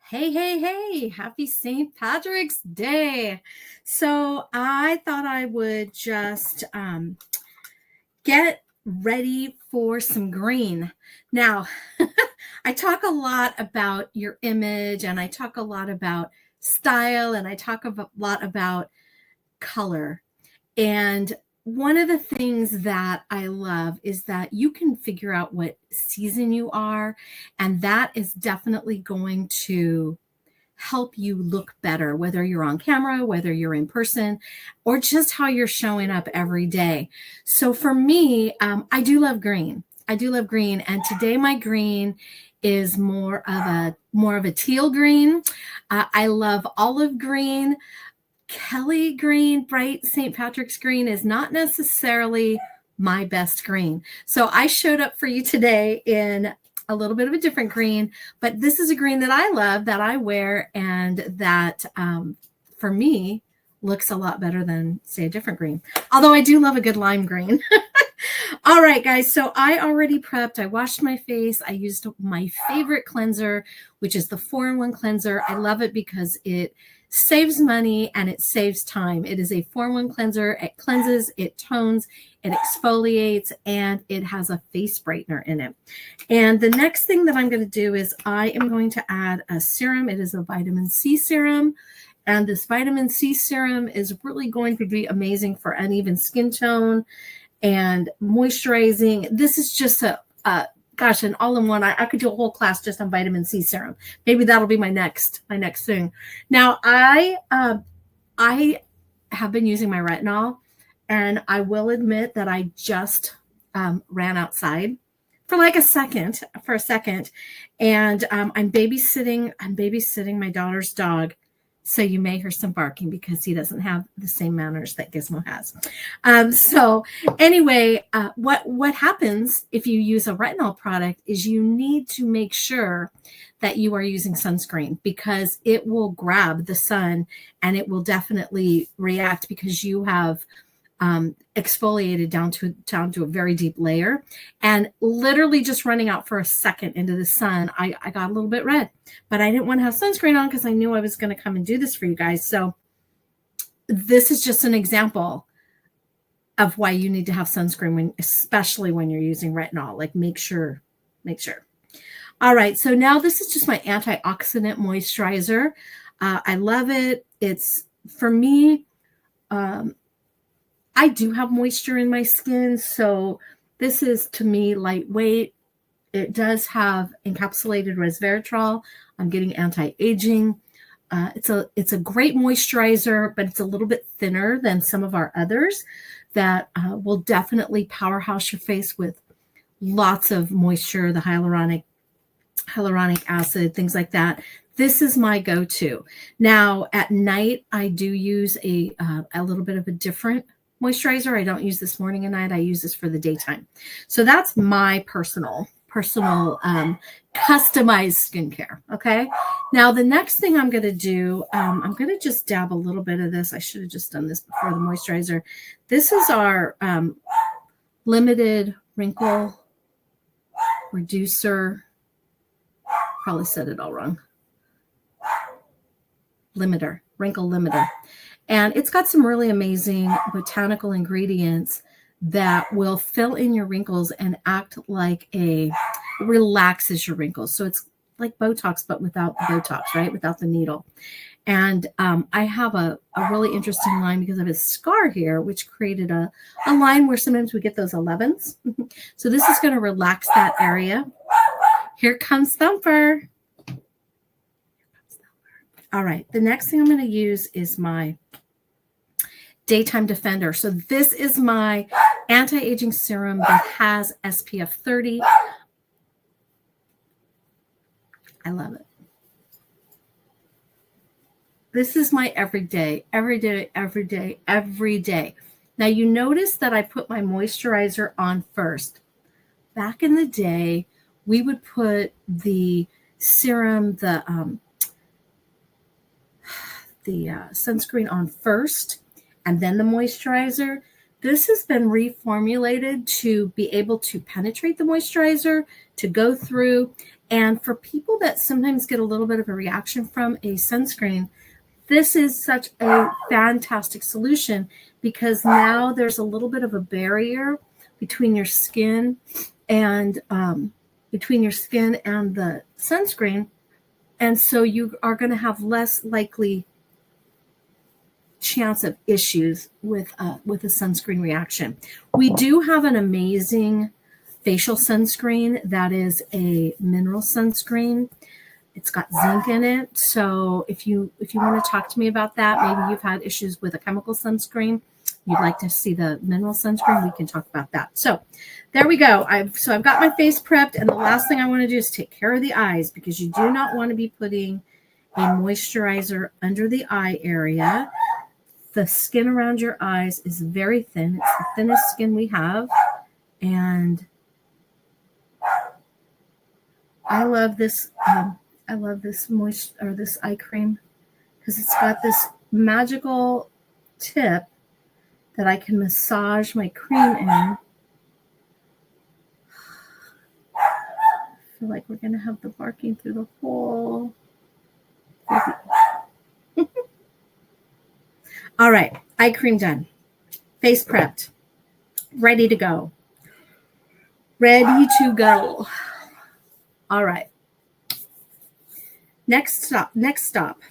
Hey, hey, hey, happy St. Patrick's Day. So I thought I would just get ready for some green. Now, I talk a lot about your image and I talk a lot about style and I talk a lot about color. And one of the things that I love is that you can figure out what season you are, and that is definitely going to help you look better, whether you're on camera, whether you're in person, or just how you're showing up every day. So for me, I do love green. I do love green, and today my green is more of a teal green. I love olive green. Kelly green, bright St. Patrick's green is not necessarily my best green. So I showed up for you today in a little bit of a different green, but this is a green that I love, that I wear, and that for me looks a lot better than, say, a different green. Although I do love a good lime green. All right, guys. So I already prepped. I washed my face. I used my favorite cleanser, which is the 4-in-1 cleanser. I love it because it saves money and it saves time. It is a 4-in-1 cleanser. It cleanses, it tones, it exfoliates, and it has a face brightener in it. And the next thing that I'm going to do is I am going to add a serum. It is a vitamin C serum. And this vitamin C serum is really going to be amazing for uneven skin tone and moisturizing. This is just gosh, an all-in-one. I could do a whole class just on vitamin C serum. Maybe that'll be my next thing. Now, I have been using my retinol, and I will admit that I just ran outside for a second, and I'm babysitting my daughter's dog. So you may hear some barking because he doesn't have the same manners that Gizmo has. So anyway, what happens if you use a retinol product is you need to make sure that you are using sunscreen, because it will grab the sun and it will definitely react because you have exfoliated down to a very deep layer. And literally just running out for a second into the sun, I got a little bit red, but I didn't want to have sunscreen on because I knew I was going to come and do this for you guys. So this is just an example of why you need to have sunscreen, especially when you're using retinol. Like, make sure. All right, so now this is just my antioxidant moisturizer. I love it. It's, for me, I do have moisture in my skin, so this is, to me, lightweight. It does have encapsulated resveratrol. I'm getting anti-aging. It's a great moisturizer, but it's a little bit thinner than some of our others that will definitely powerhouse your face with lots of moisture, the hyaluronic acid, things like that. This is my go-to. Now, at night, I do use a little bit of a different moisturizer. I don't use this morning and night. I use this for the daytime. So that's my personal customized skincare. Okay. Now the next thing I'm going to do, I'm going to just dab a little bit of this. I should have just done this before the moisturizer. This is our limited wrinkle reducer. Probably said it all wrong. Wrinkle limiter. And it's got some really amazing botanical ingredients that will fill in your wrinkles and act like relaxes your wrinkles. So it's like Botox, but without the Botox, right? Without the needle. And I have a really interesting line because I have a scar here, which created a line where sometimes we get those 11s. So this is going to relax that area. Here comes Thumper. All right, the next thing I'm going to use is my Daytime Defender. So this is my anti-aging serum that has SPF 30. I love it. This is my every day. Now you notice that I put my moisturizer on first. Back in the day, we would put the serum, the sunscreen on first, and then the moisturizer. This has been reformulated to be able to penetrate the moisturizer, to go through, And for people that sometimes get a little bit of a reaction from a sunscreen, this is such a fantastic solution because now there's a little bit of a barrier between your skin and the sunscreen. And so you are going to have less likely chance of issues with a sunscreen reaction. We do have an amazing facial sunscreen that is a mineral sunscreen. It's got zinc in it. So if you want to talk to me about that, maybe you've had issues with a chemical sunscreen, you'd like to see the mineral sunscreen, we can talk about that. So there we go. I've got my face prepped, and the last thing I want to do is take care of the eyes, because you do not want to be putting a moisturizer under the eye area. The skin around your eyes is very thin. It's the thinnest skin we have. And I love this this eye cream because it's got this magical tip that I can massage my cream in. I feel like we're going to have the barking through the whole. All right, eye cream done. Face prepped. Ready to go. Ready to go. All right. Next stop.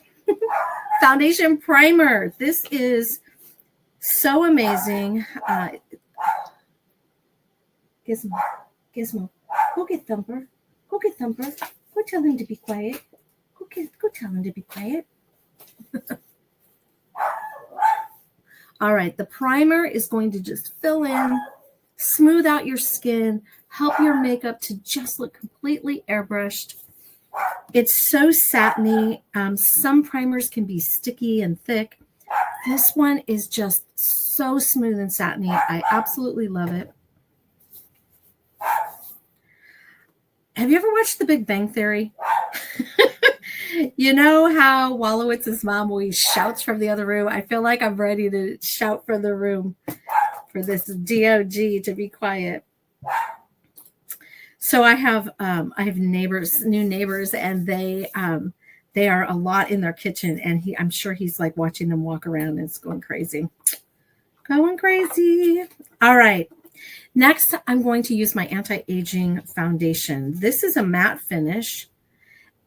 Foundation primer. This is so amazing. Gizmo. Go get Thumper. Go get Thumper. Go tell him to be quiet. Go tell him to be quiet. All right, the primer is going to just fill in, smooth out your skin, help your makeup to just look completely airbrushed. It's so satiny. Some primers can be sticky and thick. This one is just so smooth and satiny. I absolutely love it. Have you ever watched The Big Bang Theory? You know how Wolowitz's mom always shouts from the other room? I feel like I'm ready to shout from the room for this DOG to be quiet. So I have new neighbors, and they are a lot in their kitchen, and I'm sure he's like watching them walk around, and it's going crazy. All right. Next, I'm going to use my anti-aging foundation. This is a matte finish.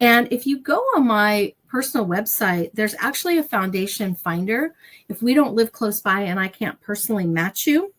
And if you go on my personal website, there's actually a foundation finder. If we don't live close by and I can't personally match you,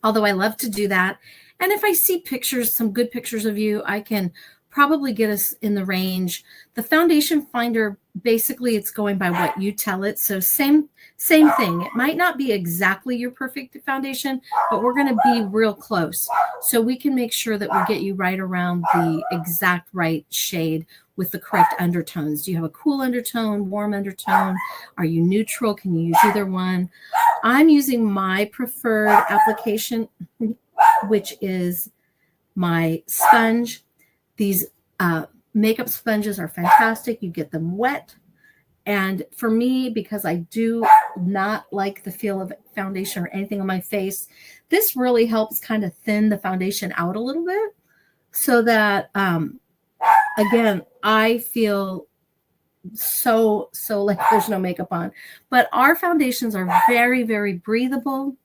although I love to do that. And if I see pictures, some good pictures of you, I can probably get us in the range. The foundation finder, basically it's going by what you tell it. So same thing. It might not be exactly your perfect foundation, but we're going to be real close. So we can make sure that we get you right around the exact right shade with the correct undertones. Do you have a cool undertone, warm undertone? Are you neutral? Can you use either one? I'm using my preferred application, which is my sponge. These makeup sponges are fantastic. You get them wet. And for me, because I do not like the feel of foundation or anything on my face, this really helps kind of thin the foundation out a little bit so that, again, I feel so like there's no makeup on. But our foundations are very, very breathable.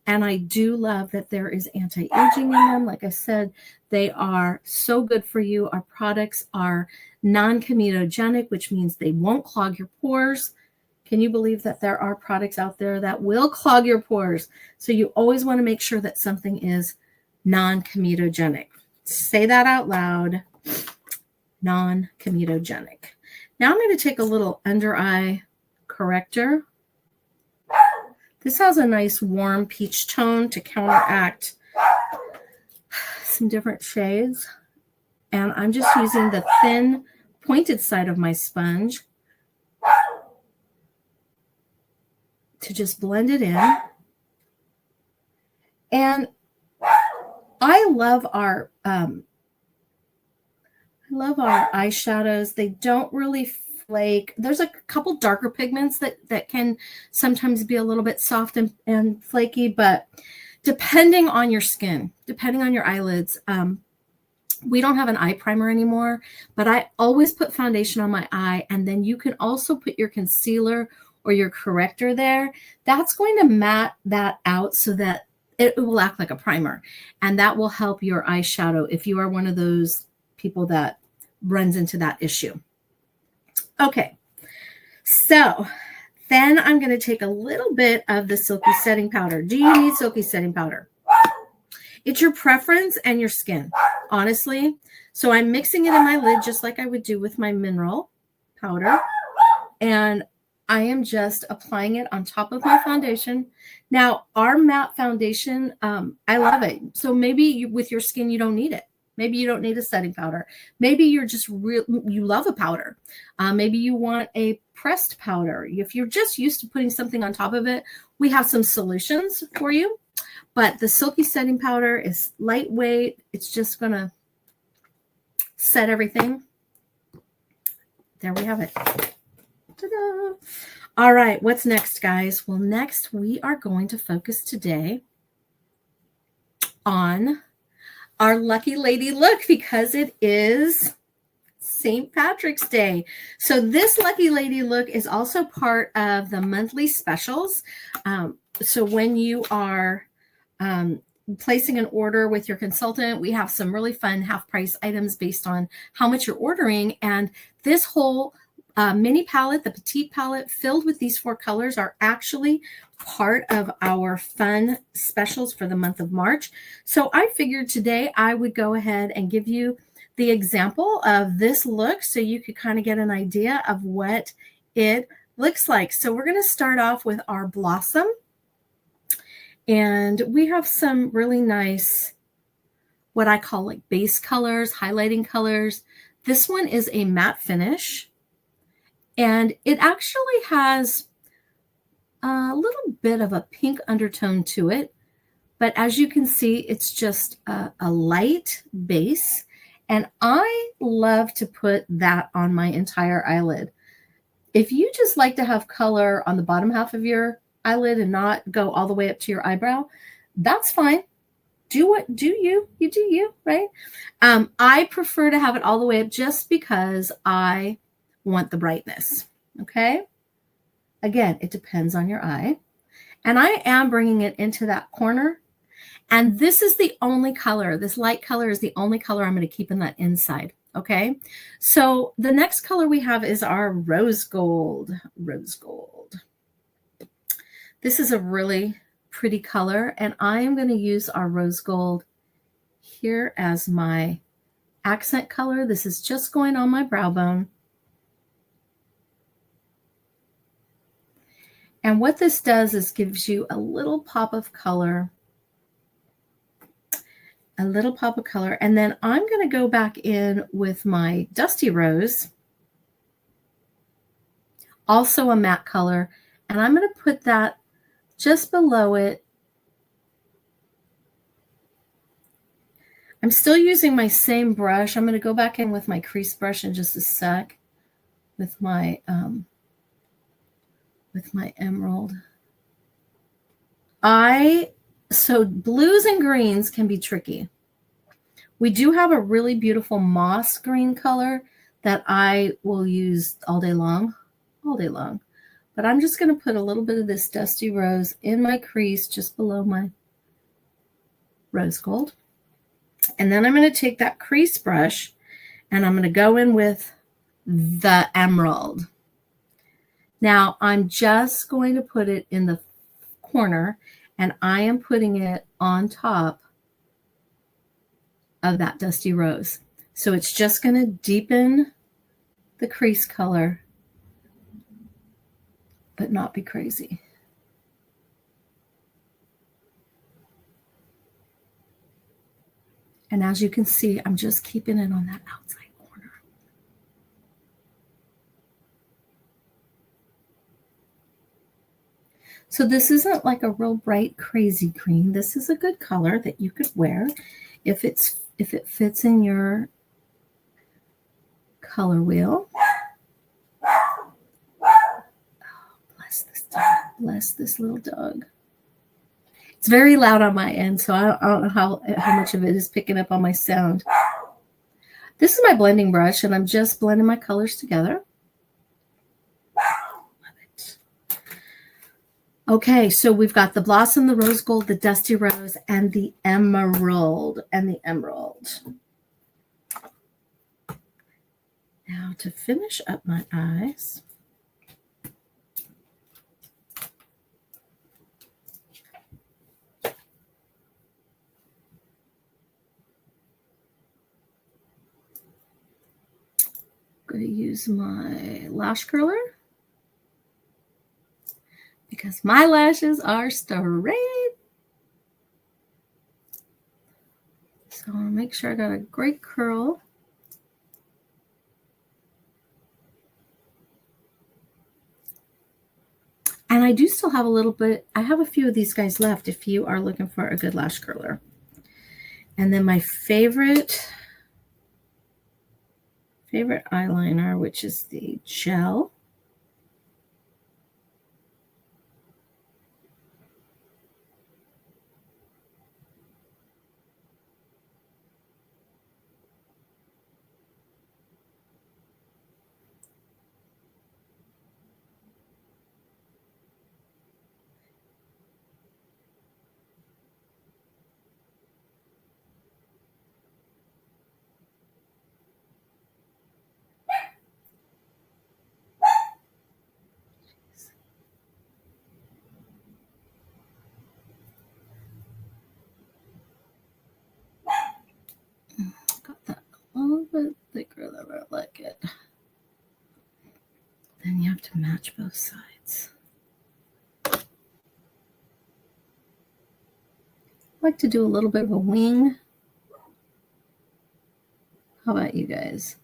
And I do love that there is anti-aging in them. Like I said, they are so good for you. Our products are non-comedogenic, which means they won't clog your pores. Can you believe that there are products out there that will clog your pores? So you always want to make sure that something is non-comedogenic. Say that out loud. Non-comedogenic. Now I'm going to take a little under eye corrector. This has a nice warm peach tone to counteract some different shades. And I'm just using the thin pointed side of my sponge to just blend it in. And I love our eyeshadows. They don't really flake. There's a couple darker pigments that can sometimes be a little bit soft and flaky, but depending on your skin, depending on your eyelids, We don't have an eye primer anymore, but I always put foundation on my eye, and then you can also put your concealer or your corrector there. That's going to matte that out so that it will act like a primer, and that will help your eyeshadow if you are one of those people that runs into that issue. Okay, so then I'm going to take a little bit of the Silky Setting Powder. Do you need Silky Setting Powder? It's your preference and your skin, honestly. So I'm mixing it in my lid just like I would do with my mineral powder. And I am just applying it on top of my foundation. Now, our matte foundation, I love it. So maybe with your skin, you don't need it. Maybe you don't need a setting powder. Maybe you're just you love a powder. Maybe you want a pressed powder. If you're just used to putting something on top of it, we have some solutions for you. But the Silky Setting Powder is lightweight. It's just going to set everything. There we have it. Ta-da! All right, what's next, guys? Well, next we are going to focus today on our Lucky Lady look because it is St. Patrick's Day. So this Lucky Lady look is also part of the monthly specials. So when you are placing an order with your consultant, we have some really fun half-price items based on how much you're ordering. And this whole mini palette, the petite palette filled with these 4 colors, are actually part of our fun specials for the month of March. So I figured today I would go ahead and give you the example of this look so you could kind of get an idea of what it looks like. So we're going to start off with our Blossom. And we have some really nice, what I call like base colors, highlighting colors. This one is a matte finish. And it actually has a little bit of a pink undertone to it. But as you can see, it's just a light base. And I love to put that on my entire eyelid. If you just like to have color on the bottom half of your eyelid and not go all the way up to your eyebrow, that's fine. Do you do you, right? I prefer to have it all the way up just because I want the brightness. Okay. Again, it depends on your eye. And I am bringing it into that corner. And this is the only color. This light color is the only color I'm going to keep in that inside. Okay. So the next color we have is our Rose Gold. Rose Gold. This is a really pretty color, and I am going to use our Rose Gold here as my accent color. This is just going on my brow bone. And what this does is gives you a little pop of color. A little pop of color. And then I'm going to go back in with my Dusty Rose. Also a matte color. And I'm going to put that just below it. I'm still using my same brush. I'm going to go back in with my crease brush in just a sec with my emerald. So blues and greens can be tricky. We do have a really beautiful moss green color that I will use all day long. But I'm just going to put a little bit of this Dusty Rose in my crease just below my Rose Gold. And then I'm going to take that crease brush and I'm going to go in with the emerald. Now I'm just going to put it in the corner, and I am putting it on top of that Dusty Rose. So it's just going to deepen the crease color, but not be crazy. And as you can see, I'm just keeping it on that outside corner. So this isn't like a real bright, crazy green. This is a good color that you could wear if it fits in your color wheel. Oh, bless this dog. Bless this little dog. It's very loud on my end, so I don't know how much of it is picking up on my sound. This is my blending brush, and I'm just blending my colors together. Okay, so we've got the Blossom, the Rose Gold, the Dusty Rose, and the Emerald. Now to finish up my eyes, I'm going to use my lash curler because my lashes are straight. So I'll make sure I got a great curl. And I do still have a little bit. I have a few of these guys left if you are looking for a good lash curler. And then my favorite eyeliner, which is the gel. Got that a little bit thicker than I like it. Then you have to match both sides. I like to do a little bit of a wing. How about you guys?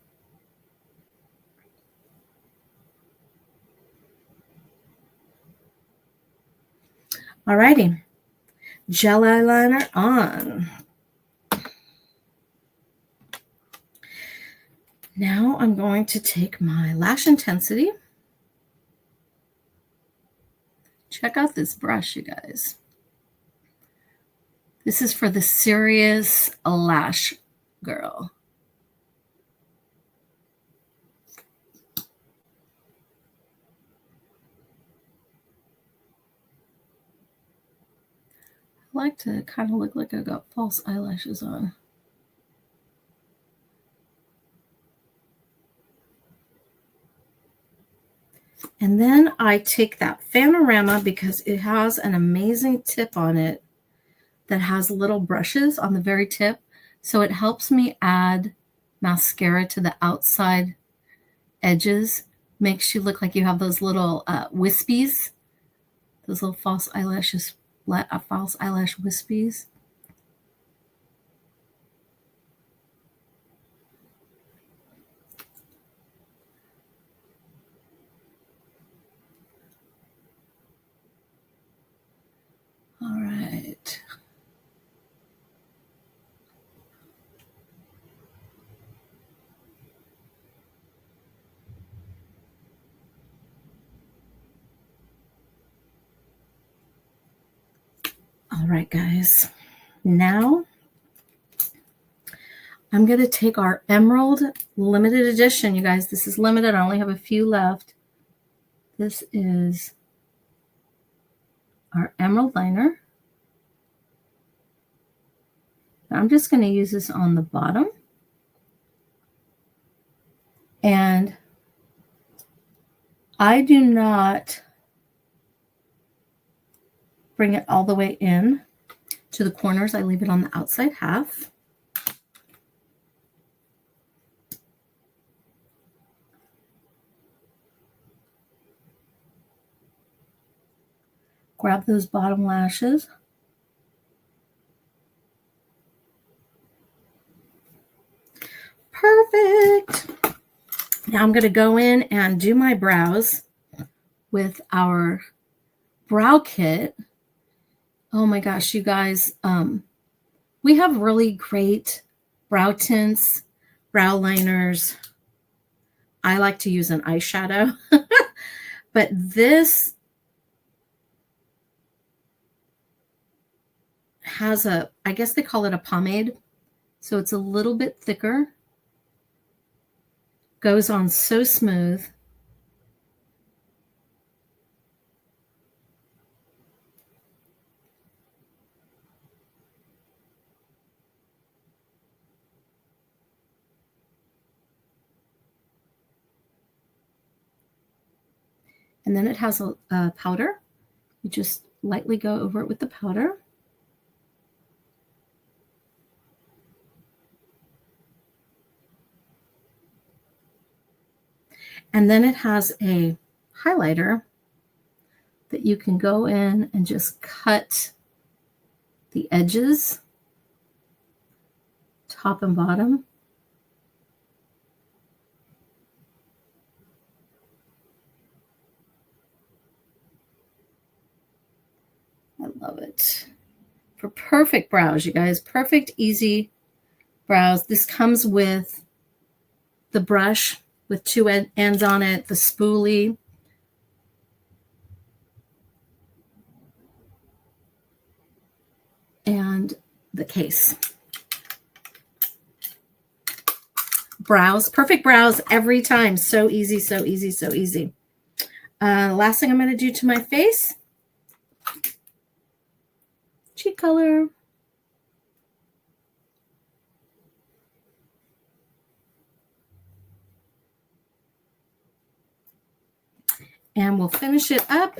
Alrighty, gel eyeliner on. Now I'm going to take my Lash Intensity. Check out this brush, you guys. This is for the serious lash girl. I like to kind of look like I got false eyelashes on. And then I take that Fanorama because it has an amazing tip on it that has little brushes on the very tip. So it helps me add mascara to the outside edges. Makes you look like you have those little wispies, those little false eyelash wispies. All right. All right, guys. Now I'm going to take our Emerald limited edition. You guys, this is limited. I only have a few left. This is our Emerald liner. I'm just going to use this on the bottom. And I do not bring it all the way in to the corners. I leave it on the outside half. Grab those bottom lashes. Perfect. Now I'm going to go in and do my brows with our brow kit. Oh my gosh, you guys, we have really great brow tints, brow liners. I like to use an eyeshadow, but this has I guess they call it a pomade. So it's a little bit thicker. Goes on so smooth. And then it has a powder. You just lightly go over it with the powder. And then it has a highlighter that you can go in and just cut the edges, top and bottom. I love it. For perfect brows, you guys. Perfect, easy brows. This comes with the brush with two ends on it, the spoolie. And the case. Brows, perfect brows every time. So easy, so easy, so easy. Last thing I'm going to do to my face, cheek color. And we'll finish it up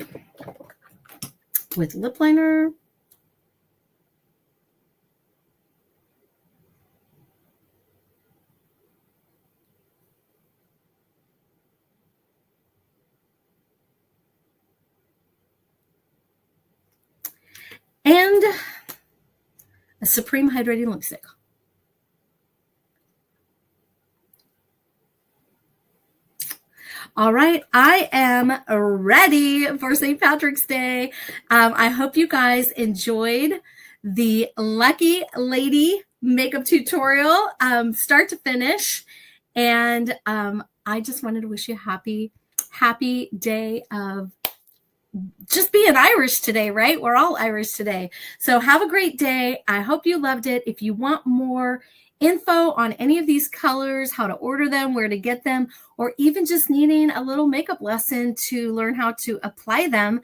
with lip liner. And a Supreme Hydrating Lipstick. All right, I am ready for St. Patrick's Day. I hope you guys enjoyed the Lucky Lady makeup tutorial, start to finish. And I just wanted to wish you a happy day of just being Irish today, right? We're all Irish today. So have a great day. I hope you loved it. If you want more info on any of these colors, how to order them, where to get them, or even just needing a little makeup lesson to learn how to apply them,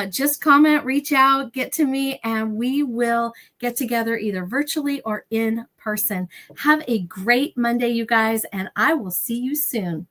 just comment, reach out, get to me, and we will get together either virtually or in person. Have a great Monday, you guys, and I will see you soon.